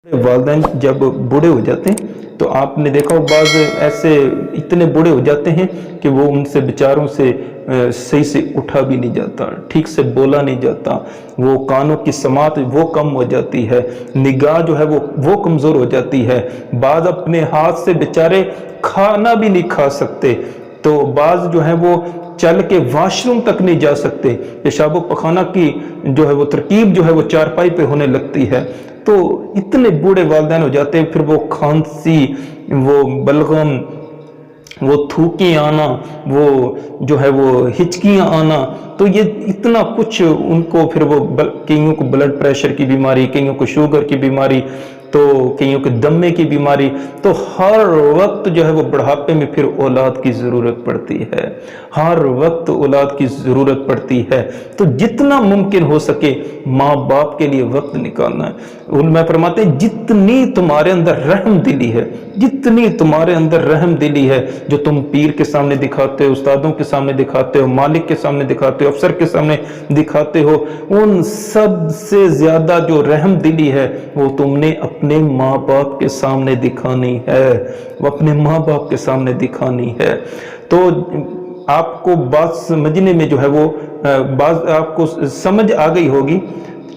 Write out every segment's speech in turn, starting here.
वालिदैन जब बूढ़े हो जाते हैं तो आपने देखा हो बाज ऐसे इतने बूढ़े हो जाते हैं कि वो उनसे बेचारों से सही से उठा भी नहीं जाता, ठीक से बोला नहीं जाता, वो कानों की समात वो कम हो जाती है, निगाह जो है वो कमज़ोर हो जाती है। बाज अपने हाथ से बेचारे खाना भी नहीं खा सकते, तो बाज जो है वो चल के वॉशरूम तक नहीं जा सकते। पेशाब पखाना की जो है वो तरकीब जो है वो चारपाई पे होने लगती है। तो इतने बूढ़े वालिदैन हो जाते हैं, फिर वो खांसी, वो बलगम, वो थूकी आना, वो जो है वो हिचकियाँ आना, तो ये इतना कुछ उनको फिर वो कईयों को ब्लड प्रेशर की बीमारी, कईयों को शुगर की बीमारी, तो कईयों को दमे की बीमारी, तो हर वक्त जो है वो बुढ़ापे में फिर औलाद की ज़रूरत पड़ती है, हर वक्त औलाद की ज़रूरत पड़ती है। तो जितना मुमकिन हो सके माँ बाप के लिए वक्त निकालना है। उनमें फरमाते हैं जितनी तुम्हारे अंदर रहम दिली है, जितनी तुम्हारे अंदर रहम दिली है, जो तुम पीर के सामने दिखाते हो, उस्तादों के सामने दिखाते हो, मालिक के सामने दिखाते हो, अफसर के सामने दिखाते हो, उन सब से ज्यादा जो रहम दिली है वो तुमने अपने माँ बाप के सामने दिखानी है, वो अपने माँ बाप के सामने दिखानी है। तो आपको बात समझने में जो है वो बात आपको समझ आ गई होगी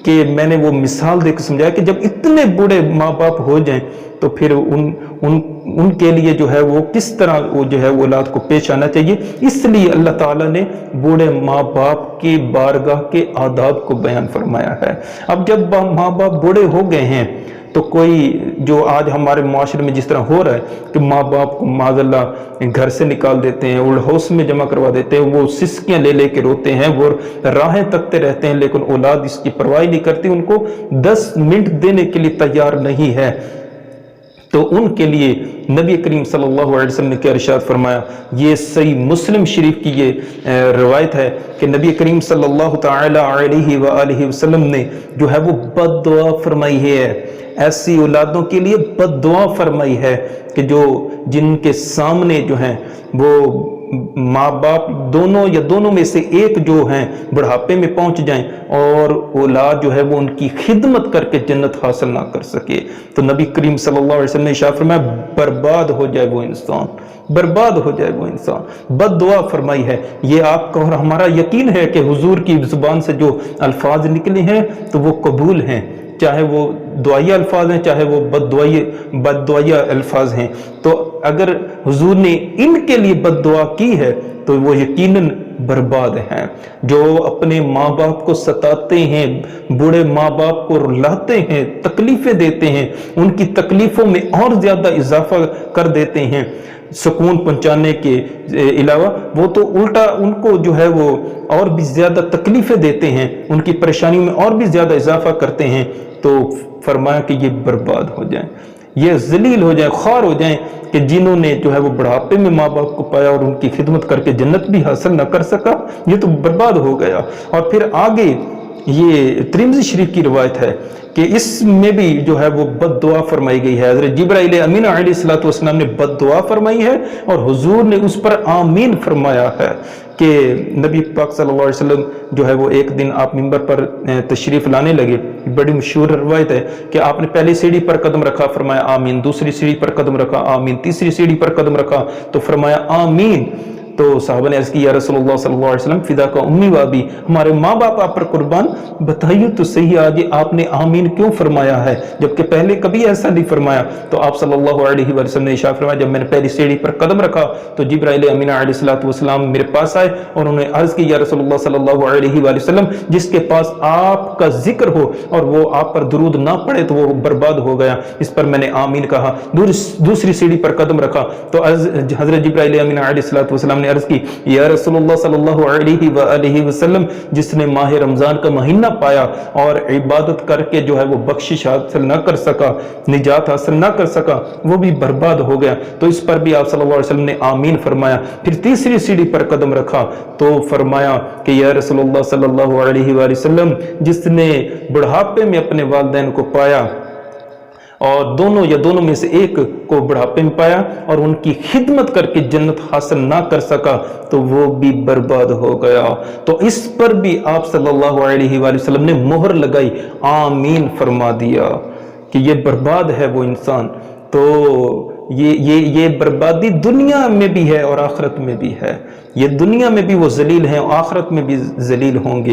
कि मैंने वो मिसाल देकर समझाया कि जब इतने बूढ़े माँ बाप हो जाएं तो फिर उनके लिए जो है वो किस तरह वो जो है वो औलाद को पेश आना चाहिए। इसलिए अल्लाह ताला ने बूढ़े माँ बाप की बारगाह के आदाब को बयान फरमाया है। अब जब माँ बाप बूढ़े हो गए हैं तो कोई जो आज हमारे माशरे में जिस तरह हो रहा है कि माँ बाप को माज़अल्लाह घर से निकाल देते हैं, ओल्ड हाउस में जमा करवा देते हैं, वो सिसकियाँ ले लेके रोते हैं, वो राहें तकते रहते हैं, लेकिन औलाद इसकी परवाह नहीं करती, उनको 10 मिनट देने के लिए तैयार नहीं है। तो उनके लिए नबी करीम सल्लल्लाहु अलैहि वसल्लम ने क्या इरशाद फरमाया, ये सही मुस्लिम शरीफ की ये रवायत है कि नबी करीम सल्लल्लाहु ताला अलैहि वसल्लम ने जो है वो बद्दुआ फरमाई है, ऐसी औलादों के लिए बद्दुआ फरमाई है कि जो जिनके सामने जो हैं वो माँ बाप दोनों या दोनों में से एक जो हैं बुढ़ापे में पहुंच जाएं और औलाद जो है वो उनकी खिदमत करके जन्नत हासिल ना कर सके, तो नबी करीम सल्लल्लाहु अलैहि वसल्लम ने इरशाद फरमाया बर्बाद हो जाए वो इंसान, बर्बाद हो जाए वो इंसान। बद्दुआ फरमाई है। ये आपका और हमारा यकीन है कि हुजूर की जुबान से जो अल्फाज निकले हैं तो वो कबूल हैं, चाहे वो दुआया अल्फाज हैं, चाहे वो बद्दुआया अल्फाज हैं। तो अगर हुजूर ने इनके लिए बद्दुआ की है तो वो यकीनन बर्बाद हैं। जो अपने माँ बाप को सताते हैं, बूढ़े माँ बाप को रुलाते हैं, तकलीफें देते हैं, उनकी तकलीफों में और ज्यादा इजाफा कर देते हैं सुकून पहुंचाने के अलावा, वो तो उल्टा उनको जो है वो और भी ज्यादा तकलीफें देते हैं, उनकी परेशानियों में और भी ज्यादा इजाफा करते हैं। तो फरमाया कि ये बर्बाद हो जाएं, ये जलील हो जाएं, ख्वार हो जाएं कि जिन्होंने जो है वो बुढ़ापे में माँ बाप को पाया और उनकी खिदमत करके जन्नत भी हासिल न कर सका, ये तो बर्बाद हो गया। और फिर आगे ये तिरमिज़ी शरीफ की रिवायत है कि इसमें भी जो है वो बद्दुआ फरमाई गई है। हज़रत जिब्राइल अमीन अलैहिस्सलातु वस्सलाम ने बद्दुआ फरमाई है और हुजूर ने उस पर आमीन फरमाया है कि नबी पाक सल्लल्लाहु अलैहि वसल्लम जो है वो एक दिन आप मिंबर पर तशरीफ लाने लगे। बड़ी मशहूर रवायत है कि आपने पहली सीढ़ी पर कदम रखा, फरमाया आमीन, दूसरी सीढ़ी पर कदम रखा, आमीन, तीसरी सीढ़ी पर कदम रखा तो फरमाया आमीन। तो साहबा ने अर्ज़ की या रसूलुल्लाह सल्लल्लाहु अलैहि वसल्लम फिदा का उम्मी व अबी, हमारे माँ बाप आप पर कुर्बान, बताइए तो सही आज आपने आमीन क्यों फरमाया है जबकि पहले कभी ऐसा नहीं फरमाया। तो आप सल्लल्लाहु अलैहि वसल्लम ने इरशाद फरमाया जब मैंने पहली सीढ़ी पर कदम रखा तो जिब्राइल अमीन अलैहिस्सलातु वस्सलाम मेरे पास आए और उन्होंने अर्ज़ की या रसूलुल्लाह सल्लल्लाहु अलैहि वसल्लम जिसके पास आपका जिक्र हो और वो आप पर दुरूद ना पड़े तो वो बर्बाद हो गया। इस पर मैंने आमीन कहा, दूसरी सीढ़ी पर कदम रखा तो हज़रत जिब्राइल अमीन अलैहिस्सलातु वस्सलाम ने अर्ज़ की या रसूलुल्लाह सल्लल्लाहु अलैहि वसल्लम जिसने माह रमजान का महीना पाया और इबादत करके जो है वो बख्शिश हासिल न कर सका, निजात हासिल न कर सका, वो भी बर्बाद हो गया। तो इस पर भी आप सल्लल्लाहु अलैहि वसल्लम ने आमीन फरमाया। फिर तीसरी सीढ़ी पर कदम रखा तो फरमाया कि या रसूलुल्लाह सल्लल्लाहु अलैहि वसल्लम जिसने बुढ़ापे में अपने वालिदैन को पाया और दोनों या दोनों में से एक को बुढ़ापे में पाया और उनकी खिदमत करके जन्नत हासिल ना कर सका तो वो भी बर्बाद हो गया। तो इस पर भी आप सल्लल्लाहु अलैहि वसल्लम ने मोहर लगाई, आमीन फरमा दिया کہ یہ برباد ہے وہ انسان، تو یہ بربادی دنیا میں بھی ہے اور آخرت میں بھی ہے، یہ دنیا میں بھی وہ ذلیل ہیں، آخرت میں بھی ذلیل ہوں گے۔